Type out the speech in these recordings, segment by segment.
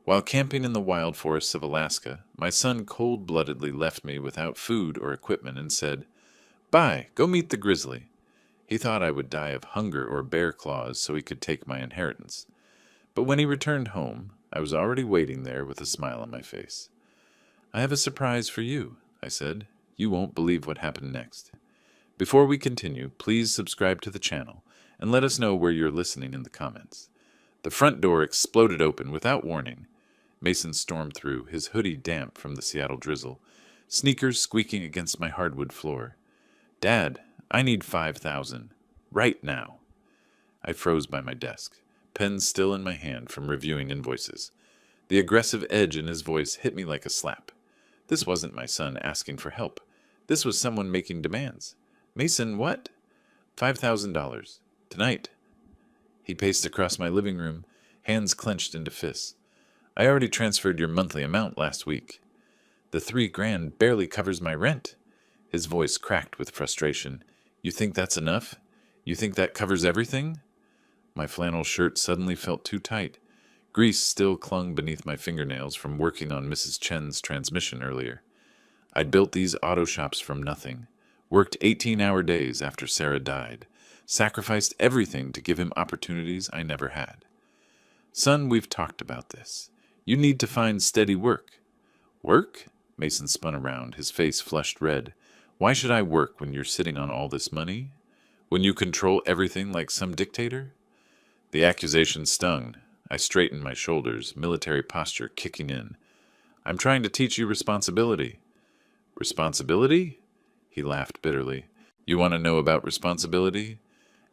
While camping in the wild forests of Alaska, my son cold-bloodedly left me without food or equipment and said, "Bye, go meet the grizzly." He thought I would die of hunger or bear claws so he could take my inheritance. But when he returned home, I was already waiting there with a smile on my face. "I have a surprise for you," I said. "You won't believe what happened next." Before we continue, please subscribe to the channel and let us know where you're listening in the comments. The front door exploded open without warning. Mason stormed through, his hoodie damp from the Seattle drizzle, sneakers squeaking against my hardwood floor. "Dad, I need 5,000. Right now." I froze by my desk, pen still in my hand from reviewing invoices. The aggressive edge in his voice hit me like a slap. This wasn't my son asking for help. This was someone making demands. "Mason, what?" $5,000. Tonight." He paced across my living room, hands clenched into fists. "I already transferred your monthly amount last week." "The $3,000 barely covers my rent." His voice cracked with frustration. "You think that's enough? You think that covers everything?" My flannel shirt suddenly felt too tight. Grease still clung beneath my fingernails from working on Mrs. Chen's transmission earlier. I'd built these auto shops from nothing, worked 18-hour days after Sarah died, sacrificed everything to give him opportunities I never had. "Son, we've talked about this. You need to find steady work." "Work?" Mason spun around, his face flushed red. "Why should I work when you're sitting on all this money? When you control everything like some dictator?" The accusation stung. I straightened my shoulders, military posture kicking in. "I'm trying to teach you responsibility." "Responsibility?" He laughed bitterly. "You want to know about responsibility?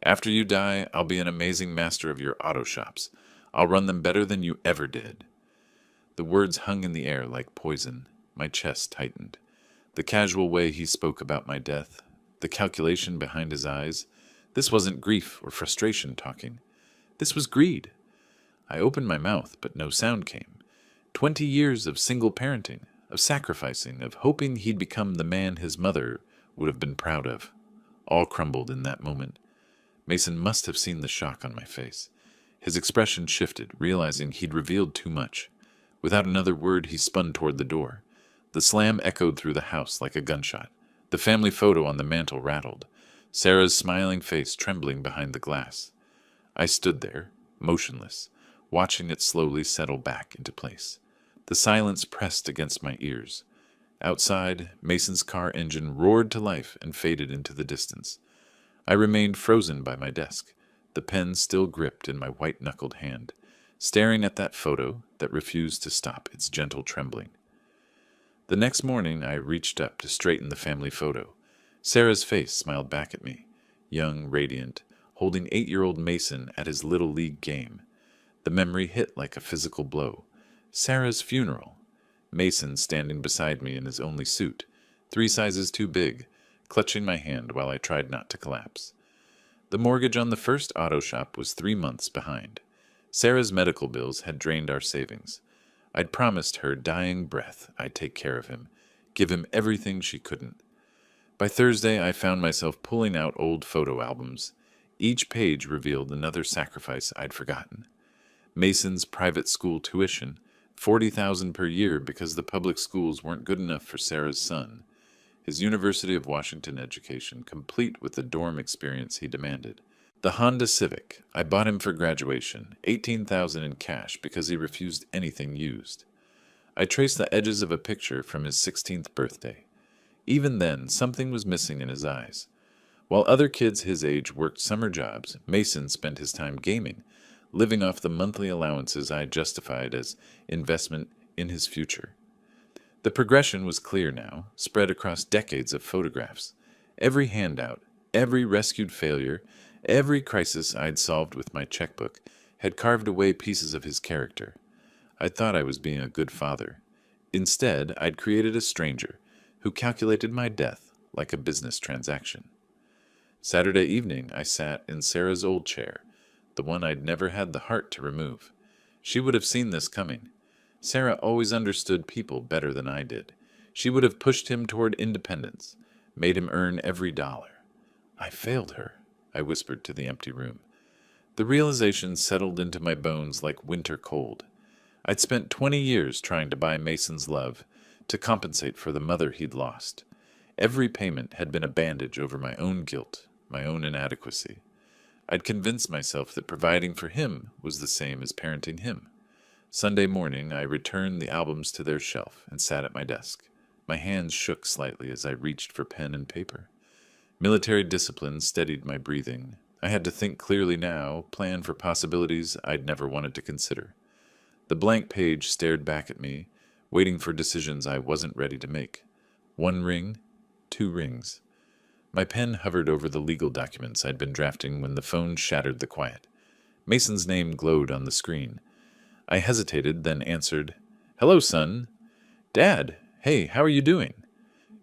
After you die, I'll be an amazing master of your auto shops. I'll run them better than you ever did." The words hung in the air like poison. My chest tightened. The casual way he spoke about my death, the calculation behind his eyes, this wasn't grief or frustration talking. This was greed. I opened my mouth, but no sound came. 20 years of single parenting, of sacrificing, of hoping he'd become the man his mother would have been proud of. All crumbled in that moment. Mason must have seen the shock on my face. His expression shifted, realizing he'd revealed too much. Without another word, he spun toward the door. The slam echoed through the house like a gunshot. The family photo on the mantel rattled, Sarah's smiling face trembling behind the glass. I stood there, motionless, watching it slowly settle back into place. The silence pressed against my ears. Outside, Mason's car engine roared to life and faded into the distance. I remained frozen by my desk, the pen still gripped in my white-knuckled hand, staring at that photo that refused to stop its gentle trembling. The next morning, I reached up to straighten the family photo. Sarah's face smiled back at me, young, radiant, holding 8-year-old Mason at his Little League game. The memory hit like a physical blow. Sarah's funeral. Mason standing beside me in his only suit, 3 sizes too big, clutching my hand while I tried not to collapse. The mortgage on the first auto shop was 3 months behind. Sarah's medical bills had drained our savings. I'd promised her dying breath I'd take care of him, give him everything she couldn't. By Thursday, I found myself pulling out old photo albums. Each page revealed another sacrifice I'd forgotten. Mason's private school tuition, $40,000 per year because the public schools weren't good enough for Sarah's son. His University of Washington education, complete with the dorm experience he demanded. The Honda Civic, I bought him for graduation, $18,000 in cash because he refused anything used. I traced the edges of a picture from his 16th birthday. Even then, something was missing in his eyes. While other kids his age worked summer jobs, Mason spent his time gaming, living off the monthly allowances I justified as investment in his future. The progression was clear now, spread across decades of photographs. Every handout, every rescued failure, every crisis I'd solved with my checkbook had carved away pieces of his character. I thought I was being a good father. Instead, I'd created a stranger who calculated my death like a business transaction. Saturday evening, I sat in Sarah's old chair, the one I'd never had the heart to remove. She would have seen this coming. Sarah always understood people better than I did. She would have pushed him toward independence, made him earn every dollar. I failed her, I whispered to the empty room. The realization settled into my bones like winter cold. I'd spent 20 years trying to buy Mason's love, to compensate for the mother he'd lost. Every payment had been a bandage over my own guilt, my own inadequacy. I'd convinced myself that providing for him was the same as parenting him. Sunday morning, I returned the albums to their shelf and sat at my desk. My hands shook slightly as I reached for pen and paper. Military discipline steadied my breathing. I had to think clearly now, plan for possibilities I'd never wanted to consider. The blank page stared back at me, waiting for decisions I wasn't ready to make. 1 ring, 2 rings. My pen hovered over the legal documents I'd been drafting when the phone shattered the quiet. Mason's name glowed on the screen. I hesitated, then answered, "Hello, son." "Dad, hey, how are you doing?"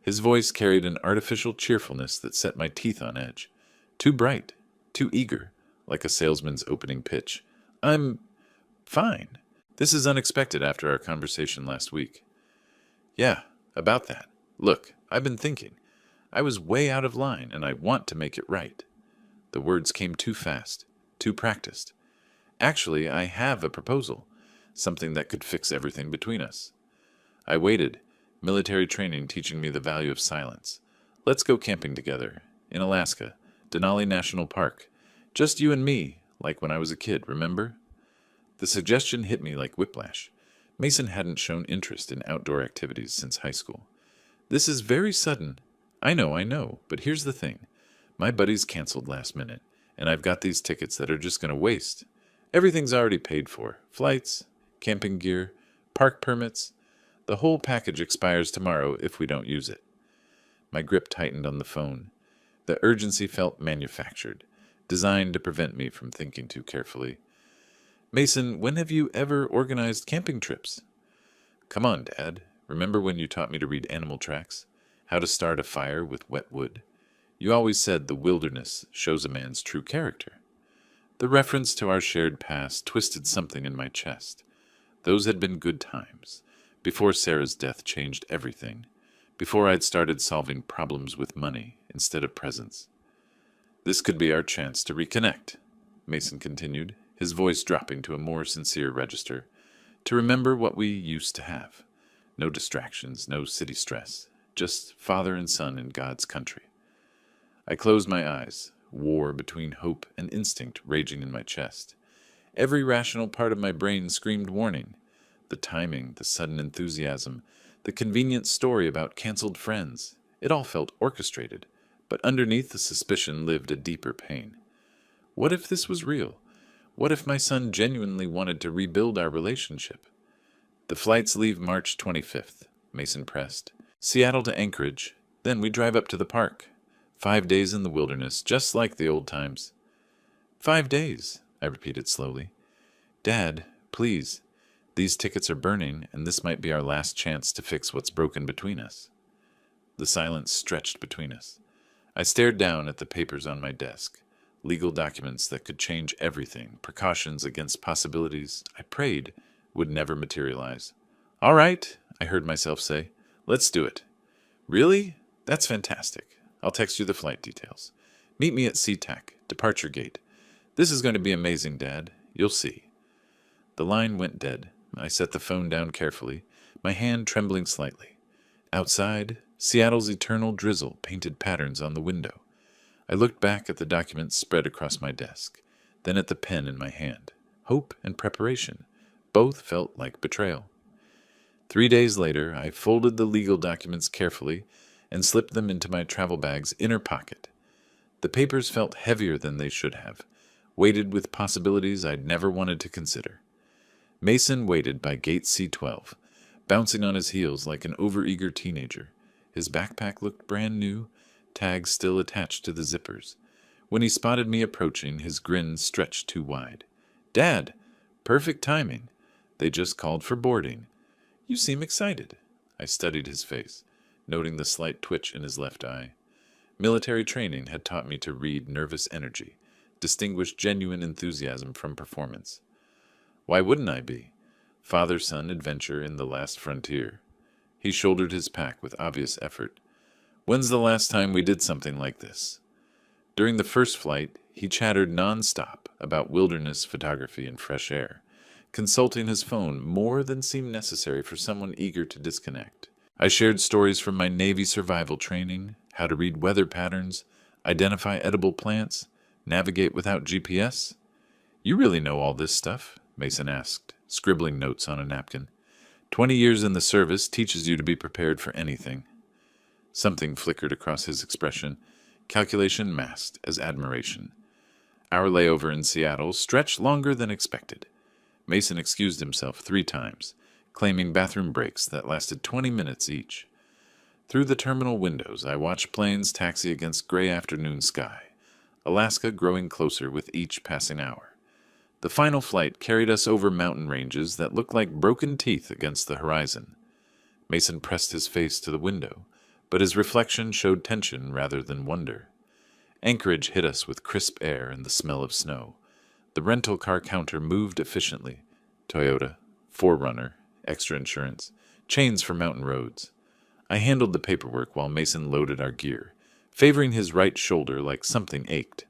His voice carried an artificial cheerfulness that set my teeth on edge. Too bright, too eager, like a salesman's opening pitch. "I'm fine. This is unexpected after our conversation last week." "Yeah, about that. Look, I've been thinking. I was way out of line, and I want to make it right." The words came too fast, too practiced. "Actually, I have a proposal, something that could fix everything between us." I waited, military training teaching me the value of silence. "Let's go camping together, in Alaska, Denali National Park. Just you and me, like when I was a kid, remember?" The suggestion hit me like whiplash. Mason hadn't shown interest in outdoor activities since high school. "This is very sudden." I know, but here's the thing. My buddies canceled last minute, and I've got these tickets that are just going to waste. Everything's already paid for. Flights, camping gear, park permits. The whole package expires tomorrow if we don't use it." My grip tightened on the phone. The urgency felt manufactured, designed to prevent me from thinking too carefully. "Mason, when have you ever organized camping trips?" "Come on, Dad. Remember when you taught me to read animal tracks? How to start a fire with wet wood? You always said the wilderness shows a man's true character." The reference to our shared past twisted something in my chest. Those had been good times, before Sarah's death changed everything, before I'd started solving problems with money instead of presents. "This could be our chance to reconnect," Mason continued, his voice dropping to a more sincere register, "to remember what we used to have. No distractions, no city stress, just father and son in God's country." I closed my eyes, war between hope and instinct raging in my chest. Every rational part of my brain screamed warning. The timing, the sudden enthusiasm, the convenient story about canceled friends. It all felt orchestrated, but underneath the suspicion lived a deeper pain. What if this was real? What if my son genuinely wanted to rebuild our relationship? "The flights leave March 25th, Mason pressed. "Seattle to Anchorage, then we drive up to the park. 5 days in the wilderness, just like the old times." 5 days, I repeated slowly. "Dad, please. These tickets are burning, and this might be our last chance to fix what's broken between us." The silence stretched between us. I stared down at the papers on my desk, legal documents that could change everything, precautions against possibilities I prayed would never materialize. "All right," I heard myself say. "Let's do it." "Really? That's fantastic. I'll text you the flight details. Meet me at SeaTac, departure gate. This is going to be amazing, Dad. You'll see." The line went dead. I set the phone down carefully, my hand trembling slightly. Outside, Seattle's eternal drizzle painted patterns on the window. I looked back at the documents spread across my desk, then at the pen in my hand. Hope and preparation. Both felt like betrayal. 3 days later, I folded the legal documents carefully and slipped them into my travel bag's inner pocket. The papers felt heavier than they should have, weighted with possibilities I'd never wanted to consider. Mason waited by gate C12, bouncing on his heels like an overeager teenager. His backpack looked brand new, tags still attached to the zippers. When he spotted me approaching, his grin stretched too wide. "Dad, perfect timing. They just called for boarding. You seem excited." I studied his face, noting the slight twitch in his left eye. Military training had taught me to read nervous energy, distinguish genuine enthusiasm from performance. Why wouldn't I be? Father-son adventure in the last frontier. He shouldered his pack with obvious effort. "When's the last time we did something like this?" During the first flight, he chattered non-stop about wilderness photography and fresh air, consulting his phone more than seemed necessary for someone eager to disconnect. I shared stories from my Navy survival training, how to read weather patterns, identify edible plants, navigate without GPS. You really know all this stuff? Mason asked, scribbling notes on a napkin. 20 years in the service teaches you to be prepared for anything. Something flickered across his expression, calculation masked as admiration. Our layover in Seattle stretched longer than expected. Mason excused himself 3 times, claiming bathroom breaks that lasted 20 minutes each. Through the terminal windows, I watched planes taxi against gray afternoon sky, Alaska growing closer with each passing hour. The final flight carried us over mountain ranges that looked like broken teeth against the horizon. Mason pressed his face to the window, but his reflection showed tension rather than wonder. Anchorage hit us with crisp air and the smell of snow. The rental car counter moved efficiently. Toyota, 4Runner, extra insurance, chains for mountain roads. I handled the paperwork while Mason loaded our gear, favoring his right shoulder like something ached.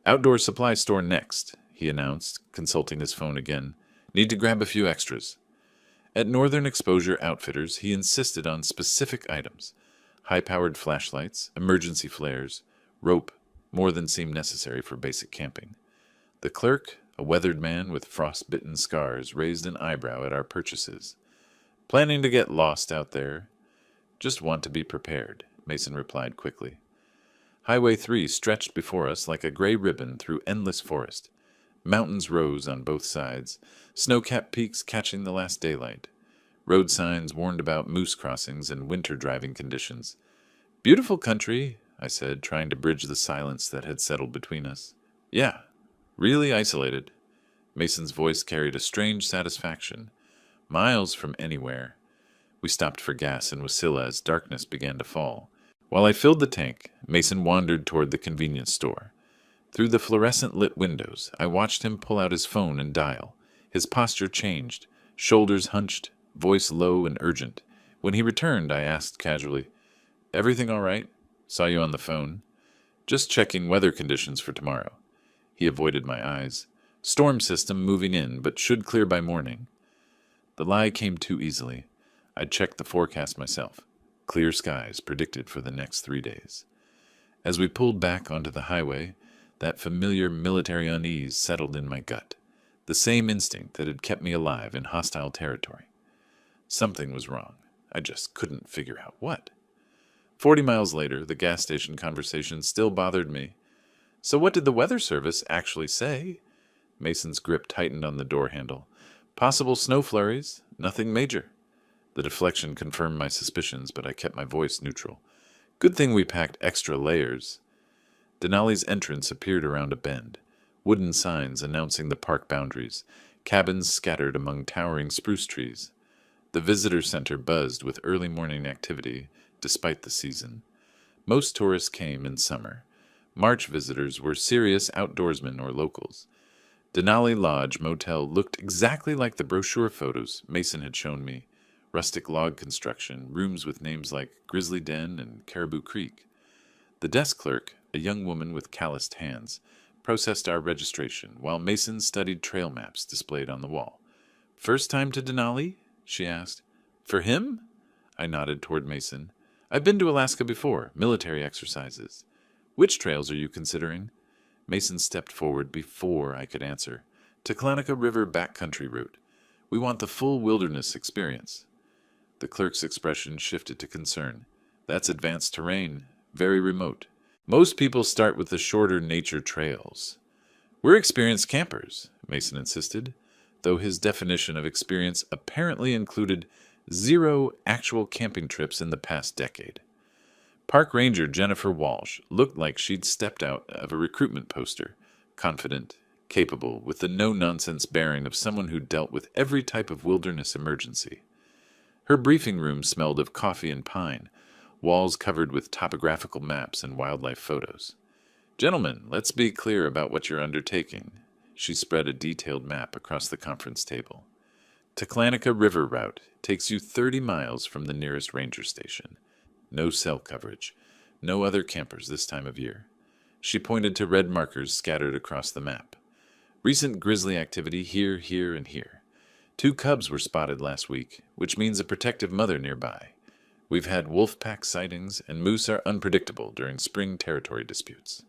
Outdoor supply store next, he announced, consulting his phone again. Need to grab a few extras. At Northern Exposure Outfitters, he insisted on specific items. High-powered flashlights, emergency flares, rope, more than seemed necessary for basic camping. The clerk, a weathered man with frost-bitten scars, raised an eyebrow at our purchases. Planning to get lost out there? Just want to be prepared, Mason replied quickly. Highway 3 stretched before us like a gray ribbon through endless forest. Mountains rose on both sides, snow-capped peaks catching the last daylight. Road signs warned about moose crossings and winter driving conditions. Beautiful country, I said, trying to bridge the silence that had settled between us. Yeah, really isolated. Mason's voice carried a strange satisfaction. Miles from anywhere. We stopped for gas in Wasilla as darkness began to fall. While I filled the tank, Mason wandered toward the convenience store. Through the fluorescent-lit windows, I watched him pull out his phone and dial. His posture changed, shoulders hunched, voice low and urgent. When he returned, I asked casually, "Everything all right? Saw you on the phone." "Just checking weather conditions for tomorrow." He avoided my eyes. "Storm system moving in, but should clear by morning." The lie came too easily. I'd checked the forecast myself. Clear skies predicted for the next 3 days. As we pulled back onto the highway, that familiar military unease settled in my gut, the same instinct that had kept me alive in hostile territory. Something was wrong. I just couldn't figure out what. 40 miles later, the gas station conversation still bothered me. "So what did the weather service actually say?" Mason's grip tightened on the door handle. "Possible snow flurries, nothing major." The deflection confirmed my suspicions, but I kept my voice neutral. "Good thing we packed extra layers." Denali's entrance appeared around a bend, wooden signs announcing the park boundaries, cabins scattered among towering spruce trees. The visitor center buzzed with early morning activity, despite the season. Most tourists came in summer. March visitors were serious outdoorsmen or locals. Denali Lodge Motel looked exactly like the brochure photos Mason had shown me. Rustic log construction, rooms with names like Grizzly Den and Caribou Creek. The desk clerk, a young woman with calloused hands, processed our registration, while Mason studied trail maps displayed on the wall. "First time to Denali?" she asked. "For him?" I nodded toward Mason. "I've been to Alaska before, military exercises." "Which trails are you considering?" Mason stepped forward before I could answer. "Taclonica River backcountry route. We want the full wilderness experience." The clerk's expression shifted to concern. "That's advanced terrain, very remote. Most people start with the shorter nature trails." "We're experienced campers," Mason insisted, though his definition of experience apparently included 0 actual camping trips in the past decade. Park Ranger Jennifer Walsh looked like she'd stepped out of a recruitment poster, confident, capable, with the no-nonsense bearing of someone who dealt with every type of wilderness emergency. Her briefing room smelled of coffee and pine, walls covered with topographical maps and wildlife photos. "Gentlemen, let's be clear about what you're undertaking." She spread a detailed map across the conference table. "Taclonica River route takes you 30 miles from the nearest ranger station. No cell coverage. No other campers this time of year." She pointed to red markers scattered across the map. "Recent grizzly activity here, here, and here. 2 cubs were spotted last week, which means a protective mother nearby. We've had wolf pack sightings, and moose are unpredictable during spring territory disputes.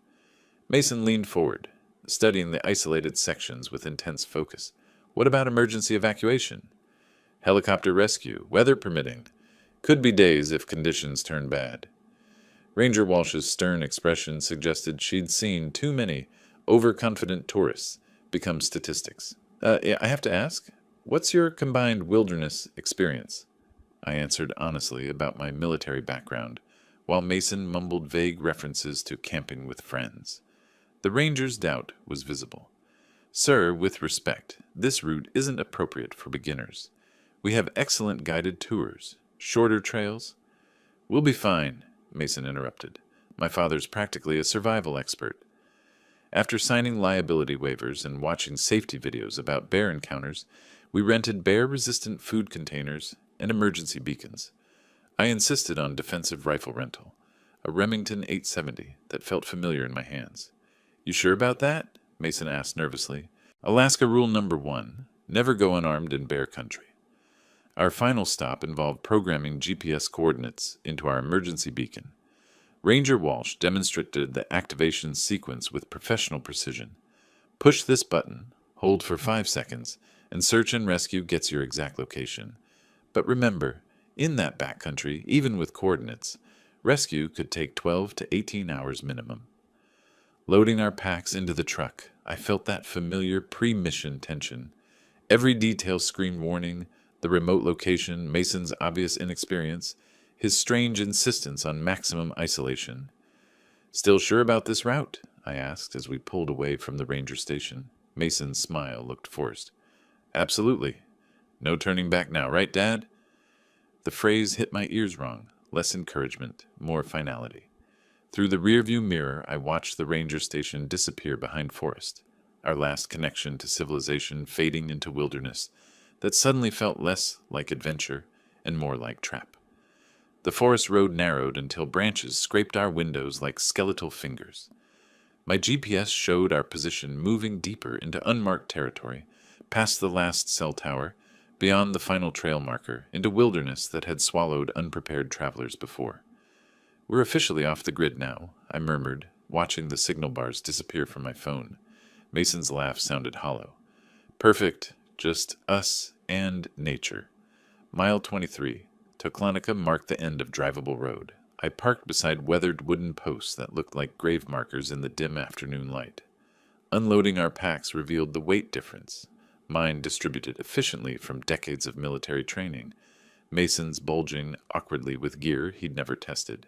Mason leaned forward, studying the isolated sections with intense focus. What about emergency evacuation? Helicopter rescue, weather permitting. Could be days if conditions turn bad. Ranger Walsh's stern expression suggested she'd seen too many overconfident tourists become statistics. I have to ask, what's your combined wilderness experience? I answered honestly about my military background, while Mason mumbled vague references to camping with friends. The ranger's doubt was visible. Sir, with respect, this route isn't appropriate for beginners. We have excellent guided tours, shorter trails. We'll be fine, Mason interrupted. My father's practically a survival expert. After signing liability waivers and watching safety videos about bear encounters, we rented bear-resistant food containers and emergency beacons. I insisted on defensive rifle rental, a Remington 870 that felt familiar in my hands. You sure about that? Mason asked nervously. Alaska rule number 1, never go unarmed in bear country. Our final stop involved programming GPS coordinates into our emergency beacon. Ranger Walsh demonstrated the activation sequence with professional precision. Push this button, hold for 5 seconds, and search and rescue gets your exact location. But remember, in that backcountry, even with coordinates, rescue could take 12 to 18 hours minimum. Loading our packs into the truck, I felt that familiar pre-mission tension. Every detail screamed warning, the remote location, Mason's obvious inexperience, his strange insistence on maximum isolation. Still sure about this route? I asked as we pulled away from the ranger station. Mason's smile looked forced. Absolutely. No turning back now, right, Dad? The phrase hit my ears wrong. Less encouragement, more finality. Through the rearview mirror, I watched the ranger station disappear behind forest, our last connection to civilization fading into wilderness that suddenly felt less like adventure and more like trap. The forest road narrowed until branches scraped our windows like skeletal fingers. My GPS showed our position moving deeper into unmarked territory, past the last cell tower, beyond the final trail marker, into wilderness that had swallowed unprepared travelers before. We're officially off the grid now, I murmured, watching the signal bars disappear from my phone. Mason's laugh sounded hollow. Perfect, just us and nature. Mile 23. Toklanica marked the end of drivable road. I parked beside weathered wooden posts that looked like grave markers in the dim afternoon light. Unloading our packs revealed the weight difference. Mine distributed efficiently from decades of military training. Mason's bulging awkwardly with gear he'd never tested.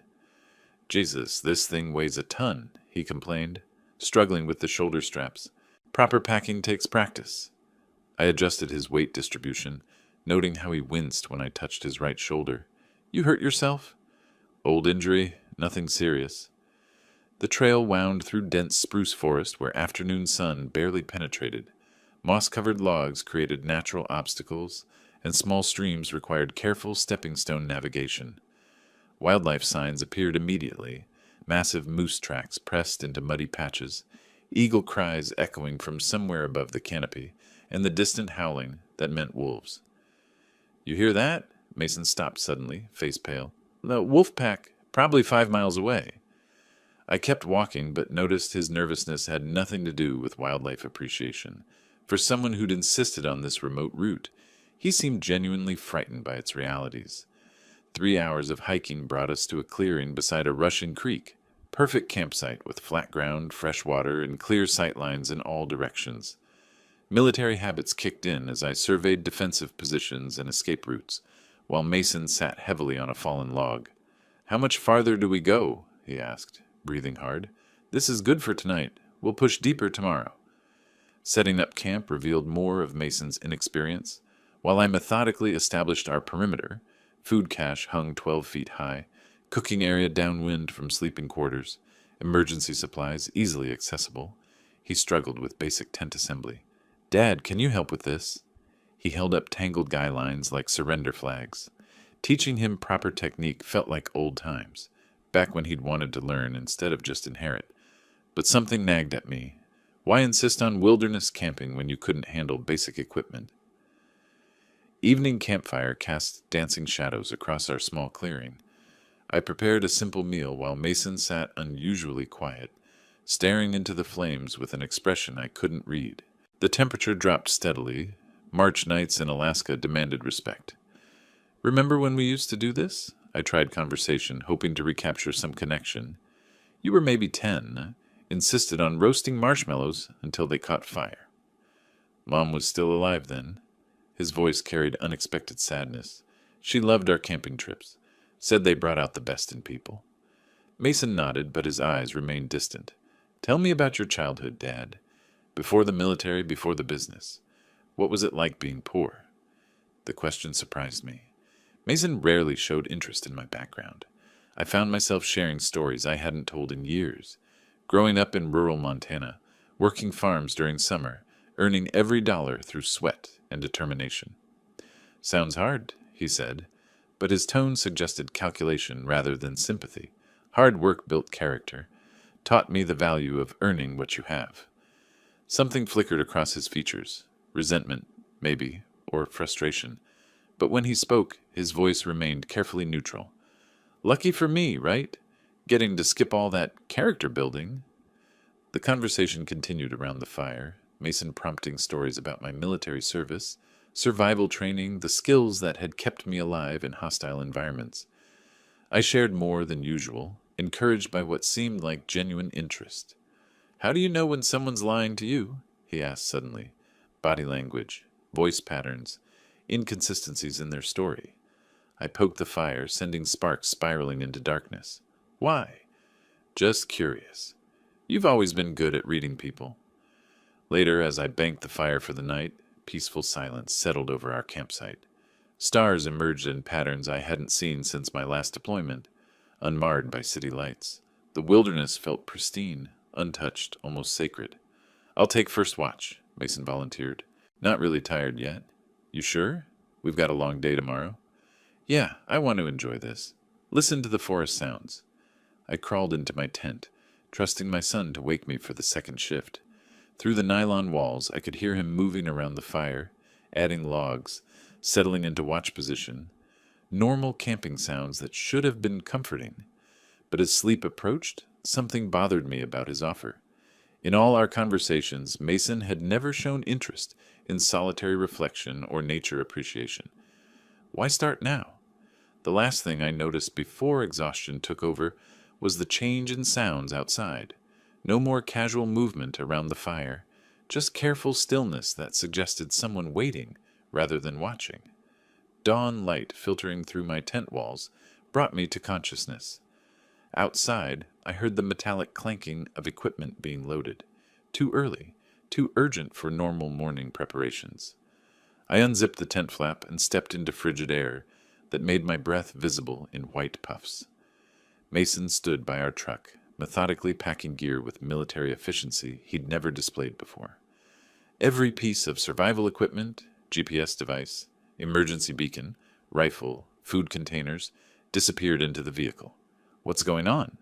Jesus, this thing weighs a ton, he complained, struggling with the shoulder straps. Proper packing takes practice. I adjusted his weight distribution, noting how he winced when I touched his right shoulder. You hurt yourself? Old injury, nothing serious. The trail wound through dense spruce forest where afternoon sun barely penetrated. Moss-covered logs created natural obstacles, and small streams required careful stepping stone navigation. Wildlife signs appeared immediately, massive moose tracks pressed into muddy patches, eagle cries echoing from somewhere above the canopy, and the distant howling that meant wolves. You hear that? Mason stopped suddenly, face pale. The wolf pack, probably 5 miles away. I kept walking, but noticed his nervousness had nothing to do with wildlife appreciation. For someone who'd insisted on this remote route, he seemed genuinely frightened by its realities. 3 hours of hiking brought us to a clearing beside a rushing creek. Perfect campsite with flat ground, fresh water, and clear sightlines in all directions. Military habits kicked in as I surveyed defensive positions and escape routes, while Mason sat heavily on a fallen log. How much farther do we go? He asked, breathing hard. This is good for tonight. We'll push deeper tomorrow. Setting up camp revealed more of Mason's inexperience. While I methodically established our perimeter, food cache hung 12 feet high, cooking area downwind from sleeping quarters, emergency supplies easily accessible, he struggled with basic tent assembly. Dad, can you help with this? He held up tangled guy lines like surrender flags. Teaching him proper technique felt like old times, back when he'd wanted to learn instead of just inherit. But something nagged at me. Why insist on wilderness camping when you couldn't handle basic equipment? Evening campfire cast dancing shadows across our small clearing. I prepared a simple meal while Mason sat unusually quiet, staring into the flames with an expression I couldn't read. The temperature dropped steadily. March nights in Alaska demanded respect. "Remember when we used to do this?" I tried conversation, hoping to recapture some connection. "You were maybe 10, insisted on roasting marshmallows until they caught fire." Mom was still alive then. His voice carried unexpected sadness. She loved our camping trips, said they brought out the best in people. Mason nodded, but his eyes remained distant. "Tell me about your childhood, Dad. Before the military, before the business. What was it like being poor?" The question surprised me. Mason rarely showed interest in my background. I found myself sharing stories I hadn't told in years. Growing up in rural Montana, working farms during summer, earning every dollar through sweat and determination. "Sounds hard," he said, but his tone suggested calculation rather than sympathy. "Hard work built character, taught me the value of earning what you have." Something flickered across his features, resentment, maybe, or frustration. But when he spoke, his voice remained carefully neutral. "Lucky for me, right? Getting to skip all that character building." The conversation continued around the fire, Mason prompting stories about my military service, survival training, the skills that had kept me alive in hostile environments. I shared more than usual, encouraged by what seemed like genuine interest. "How do you know when someone's lying to you?" he asked suddenly. Body language, voice patterns, inconsistencies in their story. I poked the fire, sending sparks spiraling into darkness. "Why?" "Just curious. You've always been good at reading people." Later, as I banked the fire for the night, peaceful silence settled over our campsite. Stars emerged in patterns I hadn't seen since my last deployment, unmarred by city lights. The wilderness felt pristine, untouched, almost sacred. "I'll take first watch," Mason volunteered. "Not really tired yet." "You sure? We've got a long day tomorrow." "Yeah, I want to enjoy this. Listen to the forest sounds." I crawled into my tent, trusting my son to wake me for the second shift. Through the nylon walls, I could hear him moving around the fire, adding logs, settling into watch position. Normal camping sounds that should have been comforting. But as sleep approached, something bothered me about his offer. In all our conversations, Mason had never shown interest in solitary reflection or nature appreciation. Why start now? The last thing I noticed before exhaustion took over was the change in sounds outside. No more casual movement around the fire, just careful stillness that suggested someone waiting rather than watching. Dawn light filtering through my tent walls brought me to consciousness. Outside, I heard the metallic clanking of equipment being loaded. Too early, too urgent for normal morning preparations. I unzipped the tent flap and stepped into frigid air that made my breath visible in white puffs. Mason stood by our truck, methodically packing gear with military efficiency he'd never displayed before. Every piece of survival equipment, GPS device, emergency beacon, rifle, food containers, disappeared into the vehicle. "What's going on?"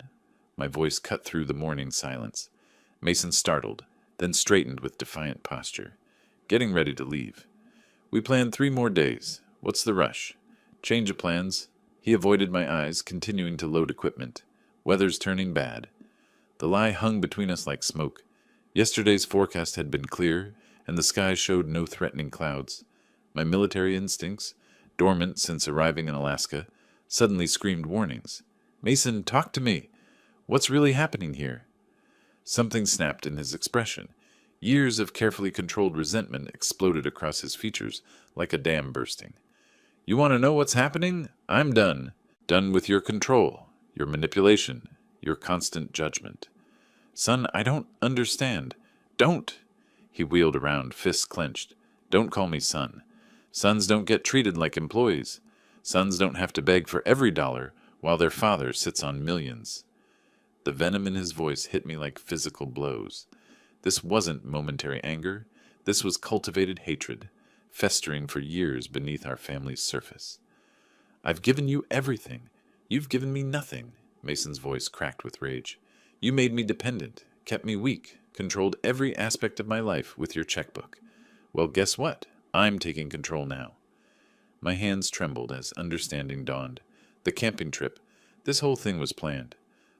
My voice cut through the morning silence. Mason startled, then straightened with defiant posture. "Getting ready to leave. We planned 3 more days. What's the rush?" "Change of plans." He avoided my eyes, continuing to load equipment. "Weather's turning bad." The lie hung between us like smoke. Yesterday's forecast had been clear, and the sky showed no threatening clouds. My military instincts, dormant since arriving in Alaska, suddenly screamed warnings. "Mason, talk to me. What's really happening here?" Something snapped in his expression. Years of carefully controlled resentment exploded across his features like a dam bursting. "You want to know what's happening? I'm done. Done with your control, your manipulation, your constant judgment." "Son, I don't understand." "Don't!" He wheeled around, fists clenched. "Don't call me son. Sons don't get treated like employees. Sons don't have to beg for every dollar while their father sits on millions." The venom in his voice hit me like physical blows. This wasn't momentary anger. This was cultivated hatred, festering for years beneath our family's surface. "I've given you everything. You've given me nothing." Mason's voice cracked with rage. "You made me dependent, kept me weak, controlled every aspect of my life with your checkbook. Well, guess what? I'm taking control now." My hands trembled as understanding dawned. The camping trip. This whole thing was planned.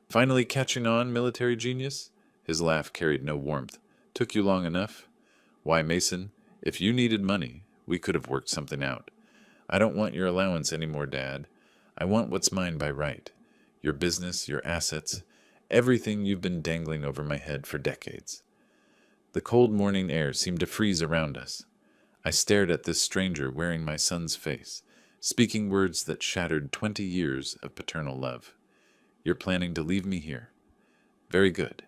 Finally catching on, military genius? His laugh carried no warmth. Took you long enough? Why, Mason, if you needed money, we could have worked something out. I don't want your allowance anymore, Dad. I want what's mine by right. Your business, your assets, everything you've been dangling over my head for decades. The cold morning air seemed to freeze around us. I stared at this stranger wearing my son's face, speaking words that shattered 20 years of paternal love. You're planning to leave me here? Very good.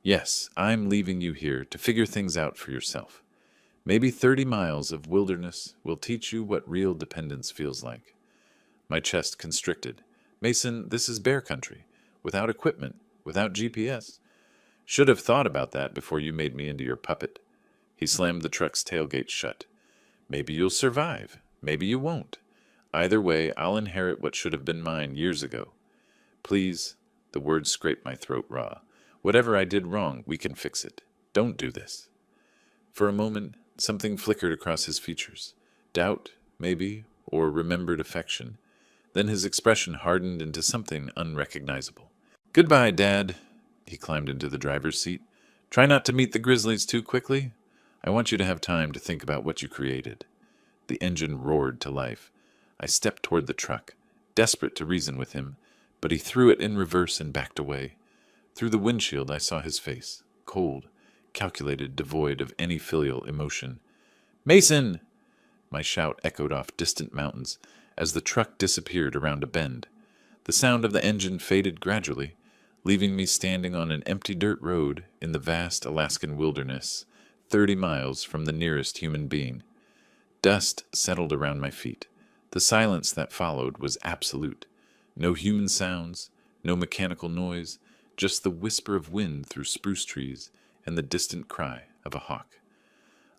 Yes, I'm leaving you here to figure things out for yourself. Maybe 30 miles of wilderness will teach you what real dependence feels like. My chest constricted. Mason, this is bear country, without equipment, without GPS. Should have thought about that before you made me into your puppet. He slammed the truck's tailgate shut. Maybe you'll survive. Maybe you won't. Either way, I'll inherit what should have been mine years ago. Please, the words scraped my throat raw. Whatever I did wrong, we can fix it. Don't do this. For a moment, something flickered across his features. Doubt, maybe, or remembered affection. Then his expression hardened into something unrecognizable. Goodbye, Dad. He climbed into the driver's seat. Try not to meet the Grizzlies too quickly. I want you to have time to think about what you created. The engine roared to life. I stepped toward the truck, desperate to reason with him, but he threw it in reverse and backed away. Through the windshield I saw his face, cold, calculated, devoid of any filial emotion. Mason! My shout echoed off distant mountains as the truck disappeared around a bend. The sound of the engine faded gradually, leaving me standing on an empty dirt road in the vast Alaskan wilderness, 30 miles from the nearest human being. Dust settled around my feet. The silence that followed was absolute. No human sounds, no mechanical noise, just the whisper of wind through spruce trees and the distant cry of a hawk.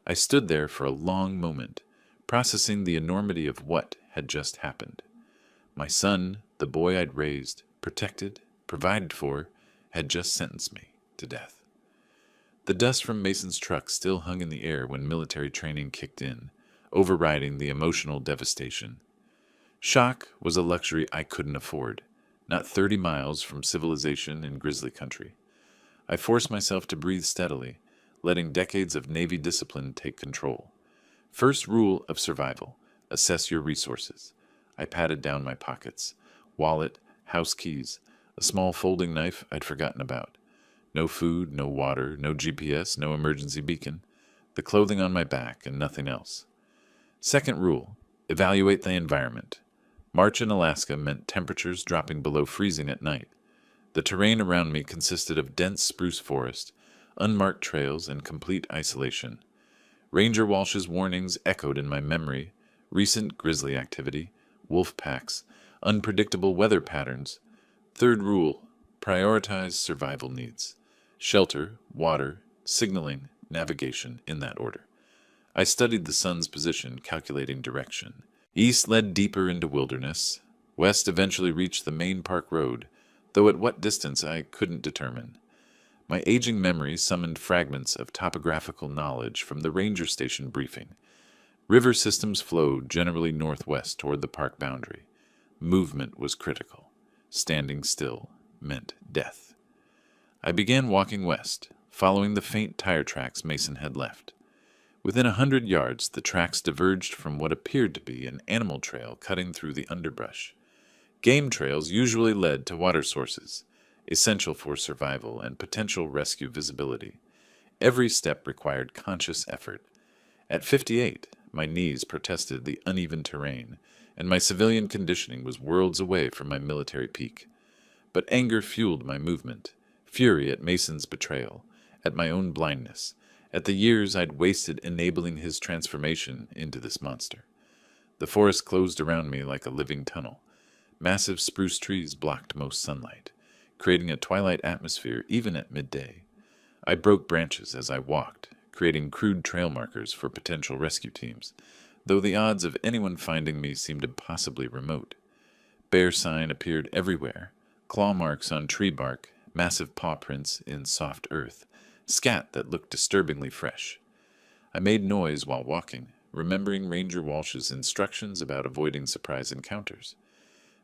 I stood there for a long moment, processing the enormity of what had just happened. My son, the boy I'd raised, protected, provided for, had just sentenced me to death. The dust from Mason's truck still hung in the air when military training kicked in, overriding the emotional devastation. Shock was a luxury I couldn't afford, not 30 miles from civilization in Grizzly country. I forced myself to breathe steadily, letting decades of Navy discipline take control. First rule of survival, assess your resources. I patted down my pockets, wallet, house keys, a small folding knife I'd forgotten about. No food, no water, no GPS, no emergency beacon. The clothing on my back and nothing else. Second rule, evaluate the environment. March in Alaska meant temperatures dropping below freezing at night. The terrain around me consisted of dense spruce forest, unmarked trails, and complete isolation. Ranger Walsh's warnings echoed in my memory, recent grizzly activity, wolf packs, unpredictable weather patterns. Third rule, prioritize survival needs. Shelter, water, signaling, navigation, in that order. I studied the sun's position, calculating direction. East led deeper into wilderness. West eventually reached the main park road, though at what distance I couldn't determine. My aging memory summoned fragments of topographical knowledge from the ranger station briefing. River systems flowed generally northwest toward the park boundary. Movement was critical. Standing still meant death. I began walking west, following the faint tire tracks Mason had left. Within 100 yards, the tracks diverged from what appeared to be an animal trail cutting through the underbrush. Game trails usually led to water sources, essential for survival and potential rescue visibility. Every step required conscious effort. At 58, my knees protested the uneven terrain, and my civilian conditioning was worlds away from my military peak. But anger fueled my movement, fury at Mason's betrayal, at my own blindness, at the years I'd wasted enabling his transformation into this monster. The forest closed around me like a living tunnel. Massive spruce trees blocked most sunlight, creating a twilight atmosphere even at midday. I broke branches as I walked, creating crude trail markers for potential rescue teams, though the odds of anyone finding me seemed impossibly remote. Bear sign appeared everywhere, claw marks on tree bark, massive paw prints in soft earth, scat that looked disturbingly fresh. I made noise while walking, remembering Ranger Walsh's instructions about avoiding surprise encounters.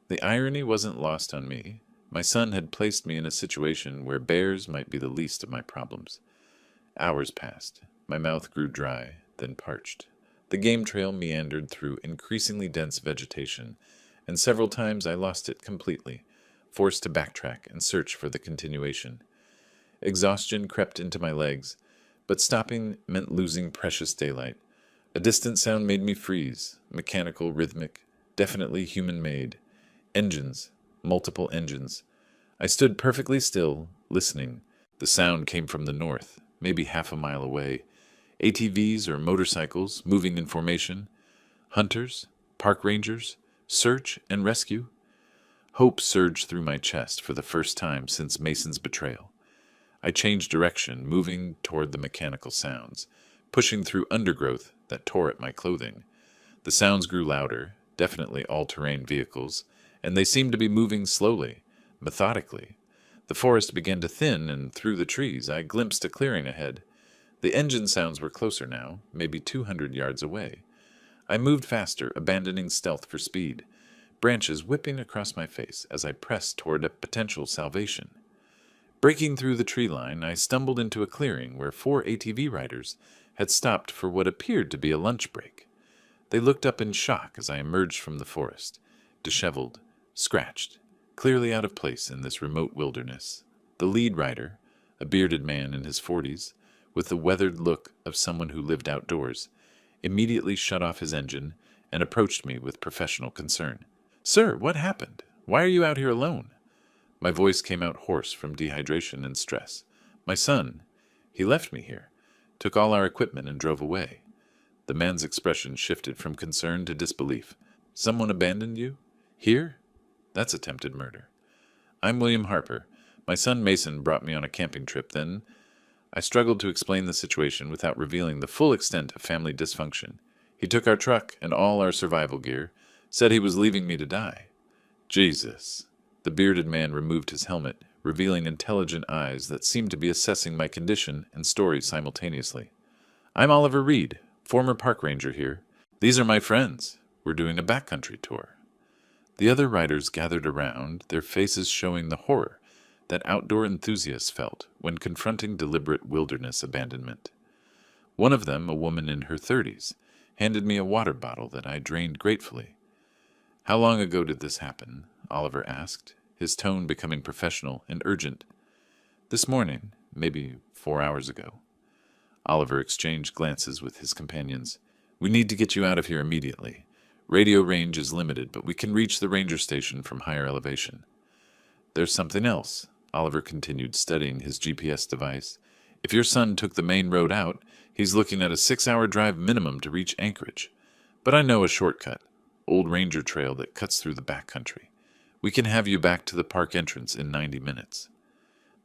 The irony wasn't lost on me. My son had placed me in a situation where bears might be the least of my problems. Hours passed. My mouth grew dry, then parched. The game trail meandered through increasingly dense vegetation, and several times I lost it completely, forced to backtrack and search for the continuation. Exhaustion crept into my legs, but stopping meant losing precious daylight. A distant sound made me freeze, mechanical, rhythmic, definitely human-made. Engines, multiple engines. I stood perfectly still, listening. The sound came from the north, maybe half a mile away. ATVs or motorcycles moving in formation. Hunters, park rangers, search and rescue. Hope surged through my chest for the first time since Mason's betrayal. I changed direction, moving toward the mechanical sounds, pushing through undergrowth that tore at my clothing. The sounds grew louder, definitely all-terrain vehicles, and they seemed to be moving slowly, methodically. The forest began to thin, and through the trees I glimpsed a clearing ahead. The engine sounds were closer now, maybe 200 yards away. I moved faster, abandoning stealth for speed, branches whipping across my face as I pressed toward a potential salvation. Breaking through the tree line, I stumbled into a clearing where 4 ATV riders had stopped for what appeared to be a lunch break. They looked up in shock as I emerged from the forest, disheveled, scratched, clearly out of place in this remote wilderness. The lead rider, a bearded man in his 40s, with the weathered look of someone who lived outdoors, immediately shut off his engine and approached me with professional concern. "Sir, what happened? Why are you out here alone?" My voice came out hoarse from dehydration and stress. "My son, he left me here, took all our equipment and drove away." The man's expression shifted from concern to disbelief. "Someone abandoned you? Here? That's attempted murder." "I'm William Harper. My son Mason brought me on a camping trip, then—" I struggled to explain the situation without revealing the full extent of family dysfunction. "He took our truck and all our survival gear, said he was leaving me to die." "Jesus." The bearded man removed his helmet, revealing intelligent eyes that seemed to be assessing my condition and story simultaneously. "I'm Oliver Reed, former park ranger here. These are my friends. We're doing a backcountry tour." The other riders gathered around, their faces showing the horror that outdoor enthusiasts felt when confronting deliberate wilderness abandonment. One of them, a woman in her 30s, handed me a water bottle that I drained gratefully. "How long ago did this happen?" Oliver asked, his tone becoming professional and urgent. "This morning, maybe 4 hours ago." Oliver exchanged glances with his companions. "We need to get you out of here immediately. Radio range is limited, but we can reach the ranger station from higher elevation." "There's something else," Oliver continued, studying his GPS device. "If your son took the main road out, he's looking at a 6-hour drive minimum to reach Anchorage. But I know a shortcut, old ranger trail that cuts through the backcountry. We can have you back to the park entrance in 90 minutes.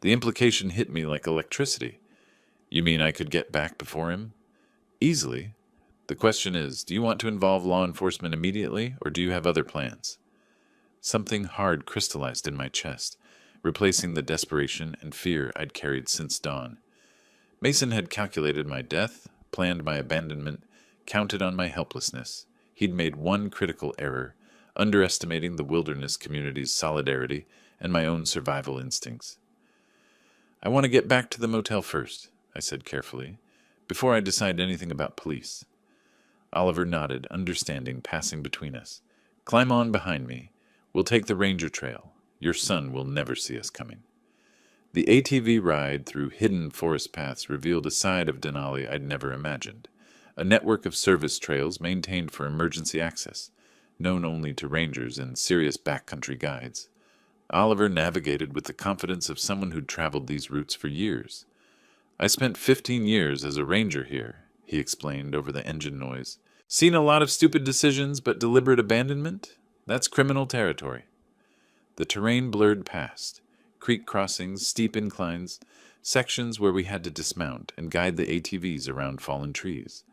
The implication hit me like electricity. "You mean I could get back before him?" "Easily. The question is, do you want to involve law enforcement immediately, or do you have other plans?" Something hard crystallized in my chest, replacing the desperation and fear I'd carried since dawn. Mason had calculated my death, planned my abandonment, counted on my helplessness. He'd made one critical error, underestimating the wilderness community's solidarity and my own survival instincts. "I want to get back to the motel first," I said carefully, "before I decide anything about police." Oliver nodded, understanding passing between us. "Climb on behind me. We'll take the ranger trail. Your son will never see us coming." The ATV ride through hidden forest paths revealed a side of Denali I'd never imagined. A network of service trails maintained for emergency access, known only to rangers and serious backcountry guides. Oliver navigated with the confidence of someone who'd traveled these routes for years. "I spent 15 years as a ranger here," he explained over the engine noise. "Seen a lot of stupid decisions, but deliberate abandonment? That's criminal territory." The terrain blurred past. Creek crossings, steep inclines, sections where we had to dismount and guide the ATVs around fallen trees.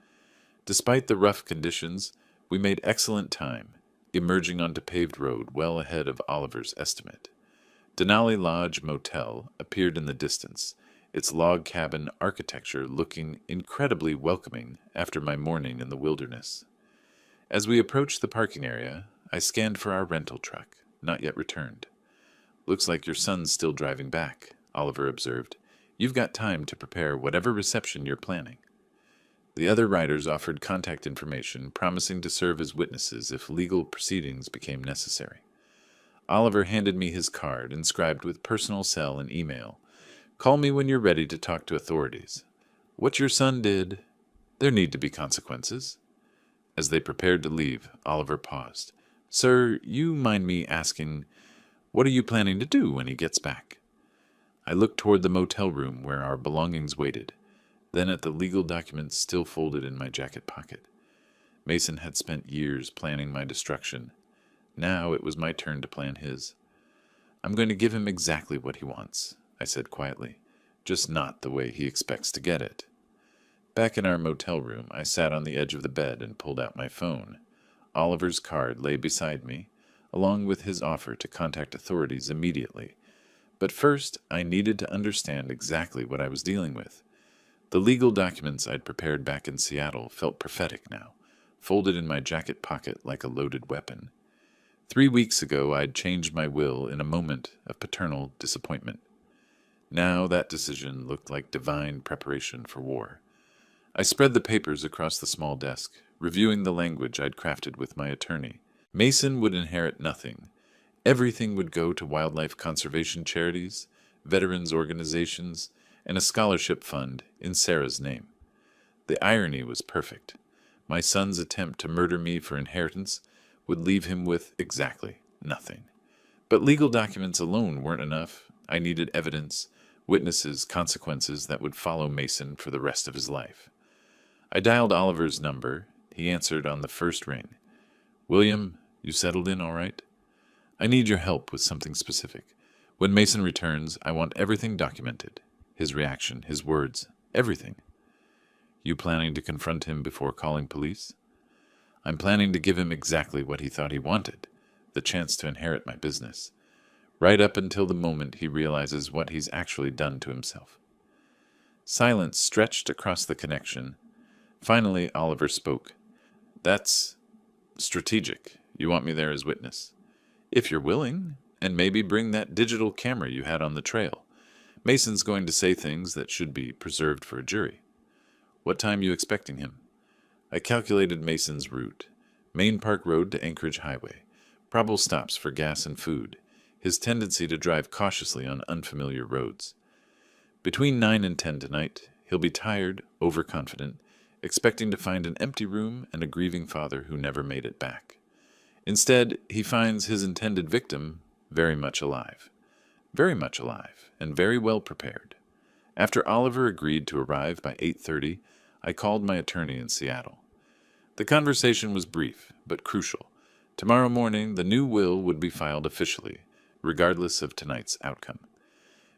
Despite the rough conditions, we made excellent time, emerging onto paved road well ahead of Oliver's estimate. Denali Lodge Motel appeared in the distance, its log cabin architecture looking incredibly welcoming after my morning in the wilderness. As we approached the parking area, I scanned for our rental truck, not yet returned. "Looks like your son's still driving back," Oliver observed. "You've got time to prepare whatever reception you're planning." The other riders offered contact information, promising to serve as witnesses if legal proceedings became necessary. Oliver handed me his card, inscribed with personal cell and email. "Call me when you're ready to talk to authorities. What your son did, there need to be consequences." As they prepared to leave, Oliver paused. "Sir, you mind me asking, what are you planning to do when he gets back?" I looked toward the motel room where our belongings waited, then at the legal documents still folded in my jacket pocket. Mason had spent years planning my destruction. Now it was my turn to plan his. "I'm going to give him exactly what he wants," I said quietly, "just not the way he expects to get it." Back in our motel room, I sat on the edge of the bed and pulled out my phone. Oliver's card lay beside me, along with his offer to contact authorities immediately. But first, I needed to understand exactly what I was dealing with. The legal documents I'd prepared back in Seattle felt prophetic now, folded in my jacket pocket like a loaded weapon. 3 weeks ago, I'd changed my will in a moment of paternal disappointment. Now that decision looked like divine preparation for war. I spread the papers across the small desk, reviewing the language I'd crafted with my attorney. Mason would inherit nothing. Everything would go to wildlife conservation charities, veterans organizations, and a scholarship fund in Sarah's name. The irony was perfect. My son's attempt to murder me for inheritance would leave him with exactly nothing. But legal documents alone weren't enough. I needed evidence, witnesses, consequences that would follow Mason for the rest of his life. I dialed Oliver's number. He answered on the first ring. "William, you settled in all right? I need your help with something specific. When Mason returns, I want everything documented. His reaction, his words, everything." "You planning to confront him before calling police?" "I'm planning to give him exactly what he thought he wanted, the chance to inherit my business, right up until the moment he realizes what he's actually done to himself." Silence stretched across the connection. Finally, Oliver spoke. "That's strategic. You want me there as witness?" "If you're willing, and maybe bring that digital camera you had on the trail. Mason's going to say things that should be preserved for a jury." "What time you expecting him?" I calculated Mason's route. Main Park Road to Anchorage Highway. Probable stops for gas and food. His tendency to drive cautiously on unfamiliar roads. Between 9 and 10 tonight, he'll be tired, overconfident, expecting to find an empty room and a grieving father who never made it back. Instead, he finds his intended victim very much alive, and very well prepared. After Oliver agreed to arrive by 8:30, I called my attorney in Seattle. The conversation was brief, but crucial. Tomorrow morning, the new will would be filed officially, regardless of tonight's outcome.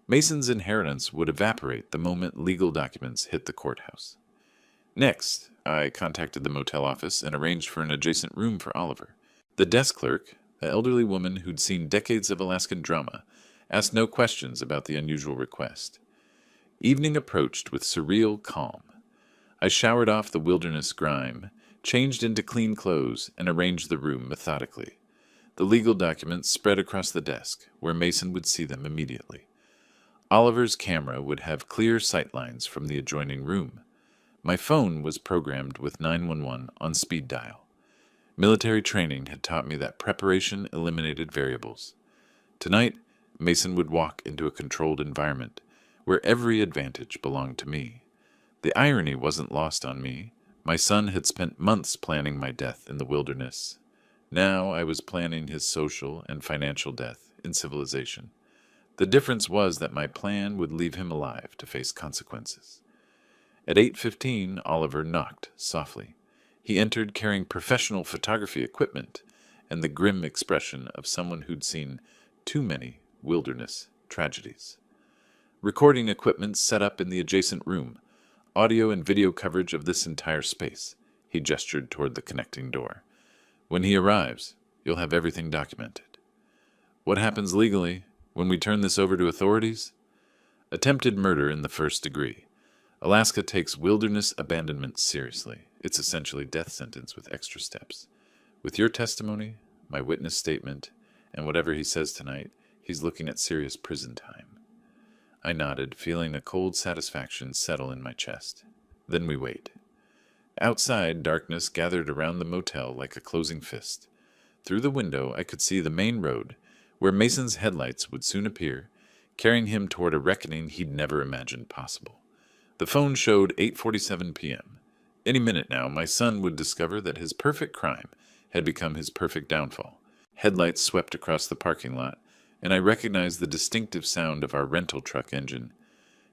Mason's inheritance would evaporate the moment legal documents hit the courthouse. Next, I contacted the motel office and arranged for an adjacent room for Oliver. The desk clerk, an elderly woman who'd seen decades of Alaskan drama, asked no questions about the unusual request. Evening approached with surreal calm. I showered off the wilderness grime, changed into clean clothes, and arranged the room methodically. The legal documents spread across the desk, where Mason would see them immediately. Oliver's camera would have clear sightlines from the adjoining room. My phone was programmed with 911 on speed dial. Military training had taught me that preparation eliminated variables. Tonight, Mason would walk into a controlled environment, where every advantage belonged to me. The irony wasn't lost on me. My son had spent months planning my death in the wilderness. Now I was planning his social and financial death in civilization. The difference was that my plan would leave him alive to face consequences. At 8:15, Oliver knocked softly. He entered carrying professional photography equipment and the grim expression of someone who'd seen too many wilderness tragedies. Recording equipment set up in the adjacent room, audio and video coverage of this entire space. He gestured toward the connecting door. "When he arrives, you'll have everything documented." "What happens legally when we turn this over to authorities?" Attempted murder in the first degree. Alaska takes wilderness abandonment seriously. It's essentially death sentence with extra steps. With your testimony, my witness statement, and whatever he says tonight, he's looking at serious prison time. I nodded, feeling a cold satisfaction settle in my chest. Then we wait. Outside, darkness gathered around the motel like a closing fist. Through the window, I could see the main road, where Mason's headlights would soon appear, carrying him toward a reckoning he'd never imagined possible. The phone showed 8:47 p.m. Any minute now, my son would discover that his perfect crime had become his perfect downfall. Headlights swept across the parking lot, and I recognized the distinctive sound of our rental truck engine.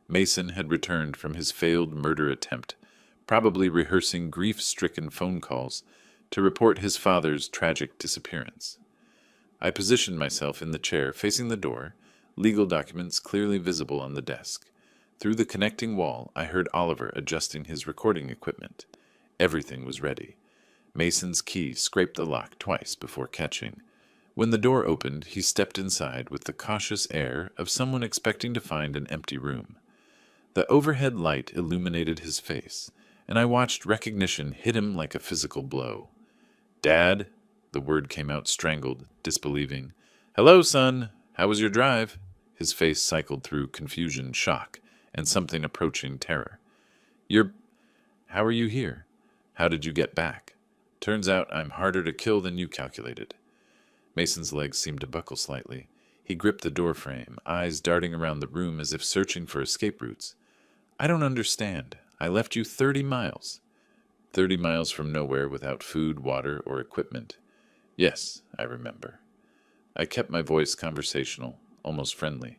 Mason had returned from his failed murder attempt, probably rehearsing grief-stricken phone calls to report his father's tragic disappearance. I positioned myself in the chair facing the door, legal documents clearly visible on the desk. Through the connecting wall, I heard Oliver adjusting his recording equipment. Everything was ready. Mason's key scraped the lock twice before catching. When the door opened, he stepped inside with the cautious air of someone expecting to find an empty room. The overhead light illuminated his face, and I watched recognition hit him like a physical blow. "Dad," the word came out strangled, disbelieving. "Hello, son. How was your drive?" His face cycled through confusion, shock, and something approaching terror. How are you here? How did you get back? Turns out I'm harder to kill than you calculated." Mason's legs seemed to buckle slightly. He gripped the doorframe, eyes darting around the room as if searching for escape routes. "I don't understand. I left you 30 miles. 30 miles from nowhere without food, water, or equipment. Yes, I remember." I kept my voice conversational, almost friendly.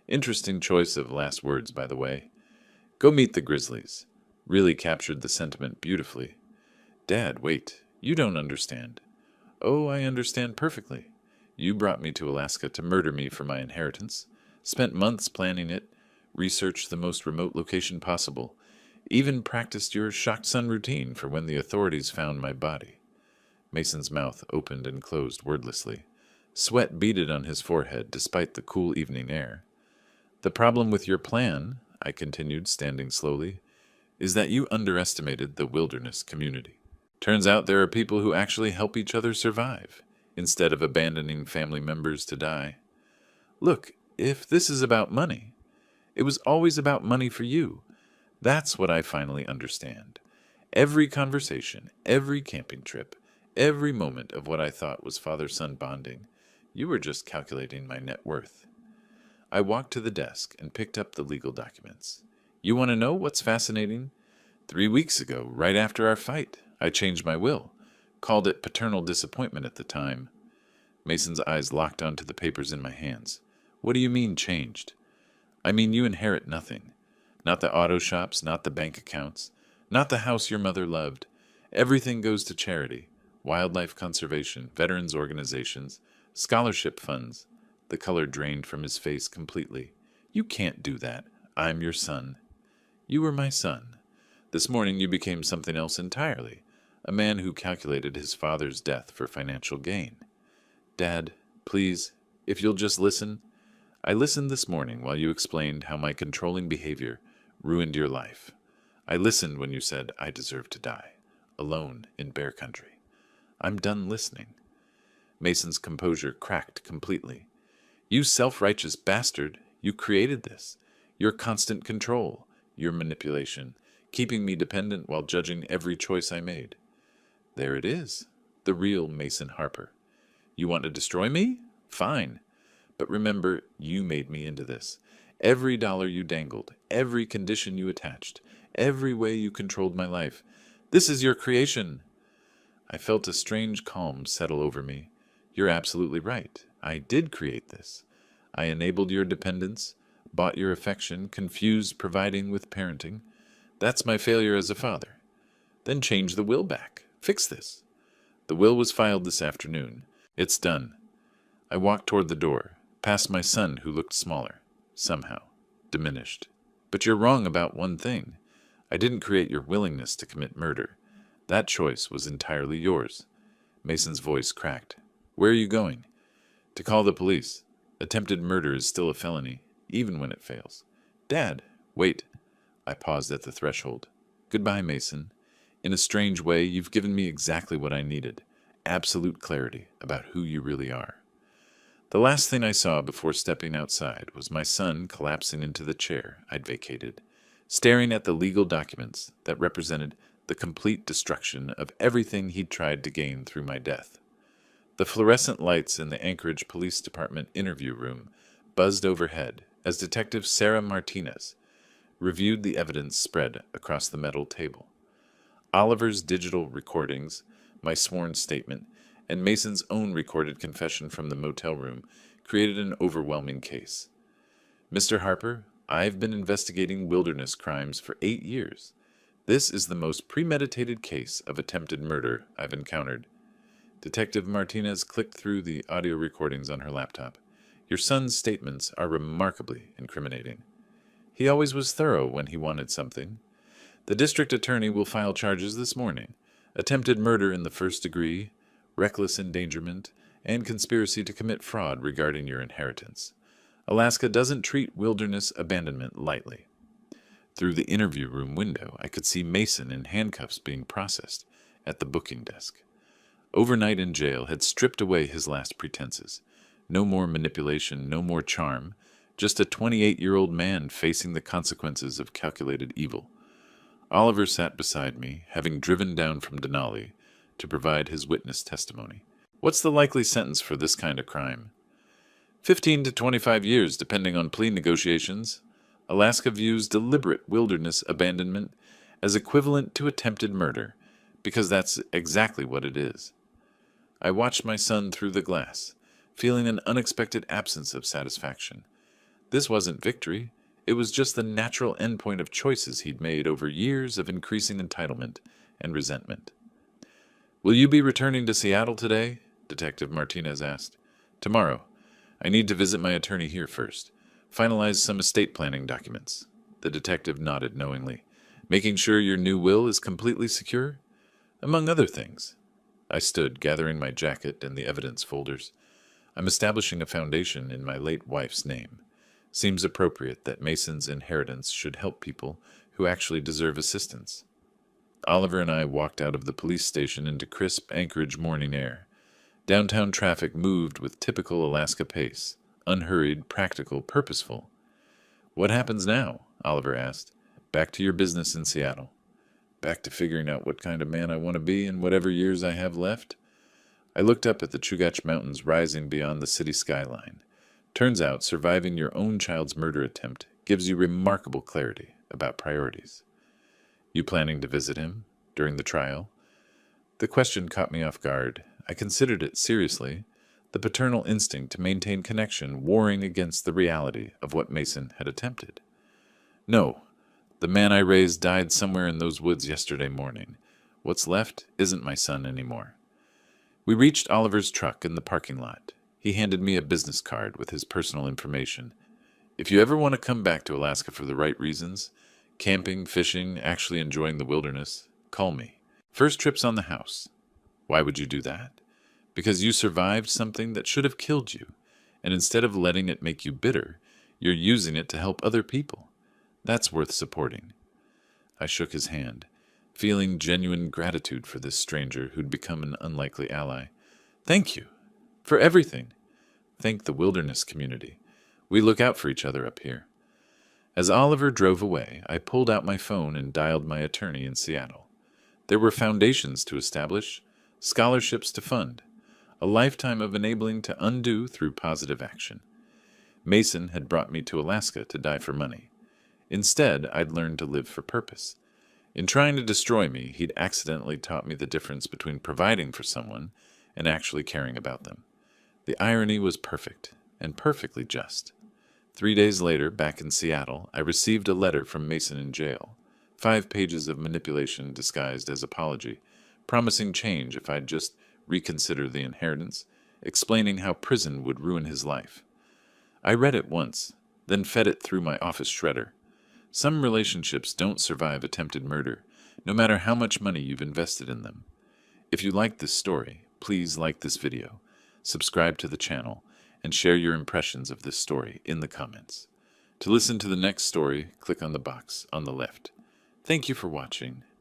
Interesting choice of last words, by the way. "Go meet the Grizzlies." Really captured the sentiment beautifully. "Dad, wait. You don't understand." "Oh, I understand perfectly. You brought me to Alaska to murder me for my inheritance. Spent months planning it, researched the most remote location possible, even practiced your shocked son routine for when the authorities found my body." Mason's mouth opened and closed wordlessly. Sweat beaded on his forehead despite the cool evening air. "The problem with your plan," I continued, standing slowly, "is that you underestimated the wilderness community. Turns out there are people who actually help each other survive, instead of abandoning family members to die. Look, if this is about money, it was always about money for you. That's what I finally understand. Every conversation, every camping trip, every moment of what I thought was father-son bonding, you were just calculating my net worth." I walked to the desk and picked up the legal documents. "You want to know what's fascinating? 3 weeks ago, right after our fight, I changed my will. Called it paternal disappointment at the time." Mason's eyes locked onto the papers in my hands. "What do you mean, changed?" "I mean you inherit nothing. Not the auto shops, not the bank accounts, not the house your mother loved. Everything goes to charity, wildlife conservation, veterans organizations, scholarship funds." The color drained from his face completely. "You can't do that. I'm your son." "You were my son. This morning you became something else entirely, a man who calculated his father's death for financial gain." "Dad, please, if you'll just listen." "I listened this morning while you explained how my controlling behavior ruined your life. I listened when you said I deserve to die, alone in bear country. I'm done listening." Mason's composure cracked completely. "You self-righteous bastard, you created this. Your constant control, your manipulation, keeping me dependent while judging every choice I made. There it is, the real Mason Harper. You want to destroy me? Fine. But remember, you made me into this. Every dollar you dangled, every condition you attached, every way you controlled my life. This is your creation." I felt a strange calm settle over me. "You're absolutely right. I did create this. I enabled your dependence, bought your affection, confused providing with parenting. That's my failure as a father. Then change the will back. Fix this." The will was filed this afternoon. It's done. I walked toward the door, past my son who looked smaller, somehow, diminished. "But you're wrong about one thing. I didn't create your willingness to commit murder. That choice was entirely yours." Mason's voice cracked. "Where are you going?" "To call the police. Attempted murder is still a felony, even when it fails. Dad, wait. I paused at the threshold. Goodbye, Mason. In a strange way, you've given me exactly what I needed. Absolute clarity about who you really are. The last thing I saw before stepping outside was my son collapsing into the chair I'd vacated, staring at the legal documents that represented the complete destruction of everything he'd tried to gain through my death. The fluorescent lights in the Anchorage Police Department interview room buzzed overhead as Detective Sarah Martinez reviewed the evidence spread across the metal table. Oliver's digital recordings, my sworn statement, and Mason's own recorded confession from the motel room created an overwhelming case. Mr. Harper, I've been investigating wilderness crimes for 8 years. This is the most premeditated case of attempted murder I've encountered. Detective Martinez clicked through the audio recordings on her laptop. Your son's statements are remarkably incriminating. He always was thorough when he wanted something. The district attorney will file charges this morning. Attempted murder in the first degree, reckless endangerment, and conspiracy to commit fraud regarding your inheritance. Alaska doesn't treat wilderness abandonment lightly. Through the interview room window, I could see Mason in handcuffs being processed at the booking desk. Overnight in jail had stripped away his last pretenses. No more manipulation, no more charm, just a 28-year-old man facing the consequences of calculated evil. Oliver sat beside me, having driven down from Denali to provide his witness testimony. What's the likely sentence for this kind of crime? 15 to 25 years, depending on plea negotiations. Alaska views deliberate wilderness abandonment as equivalent to attempted murder, because that's exactly what it is. I watched my son through the glass, feeling an unexpected absence of satisfaction. This wasn't victory. It was just the natural endpoint of choices he'd made over years of increasing entitlement and resentment. Will you be returning to Seattle today? Detective Martinez asked. Tomorrow. I need to visit my attorney here first. Finalize some estate planning documents. The detective nodded knowingly. Making sure your new will is completely secure? Among other things. I stood, gathering my jacket and the evidence folders. I'm establishing a foundation in my late wife's name. Seems appropriate that Mason's inheritance should help people who actually deserve assistance. Oliver and I walked out of the police station into crisp Anchorage morning air. Downtown traffic moved with typical Alaska pace, unhurried, practical, purposeful. What happens now? Oliver asked. Back to your business in Seattle. Back to figuring out what kind of man I want to be in whatever years I have left? I looked up at the Chugach Mountains rising beyond the city skyline. Turns out surviving your own child's murder attempt gives you remarkable clarity about priorities. You planning to visit him during the trial? The question caught me off guard. I considered it seriously, the paternal instinct to maintain connection warring against the reality of what Mason had attempted. No, the man I raised died somewhere in those woods yesterday morning. What's left isn't my son anymore. We reached Oliver's truck in the parking lot. He handed me a business card with his personal information. If you ever want to come back to Alaska for the right reasons, camping, fishing, actually enjoying the wilderness, call me. First trip's on the house. Why would you do that? Because you survived something that should have killed you, and instead of letting it make you bitter, you're using it to help other people. That's worth supporting. I shook his hand, feeling genuine gratitude for this stranger who'd become an unlikely ally. Thank you. For everything. Thank the wilderness community. We look out for each other up here. As Oliver drove away, I pulled out my phone and dialed my attorney in Seattle. There were foundations to establish, scholarships to fund, a lifetime of enabling to undo through positive action. Mason had brought me to Alaska to die for money. Instead, I'd learned to live for purpose. In trying to destroy me, he'd accidentally taught me the difference between providing for someone and actually caring about them. The irony was perfect, and perfectly just. 3 days later, back in Seattle, I received a letter from Mason in jail. 5 pages of manipulation disguised as apology, promising change if I'd just reconsider the inheritance, explaining how prison would ruin his life. I read it once, then fed it through my office shredder. Some relationships don't survive attempted murder, no matter how much money you've invested in them. If you like this story, please like this video, subscribe to the channel, and share your impressions of this story in the comments. To listen to the next story, click on the box on the left. Thank you for watching.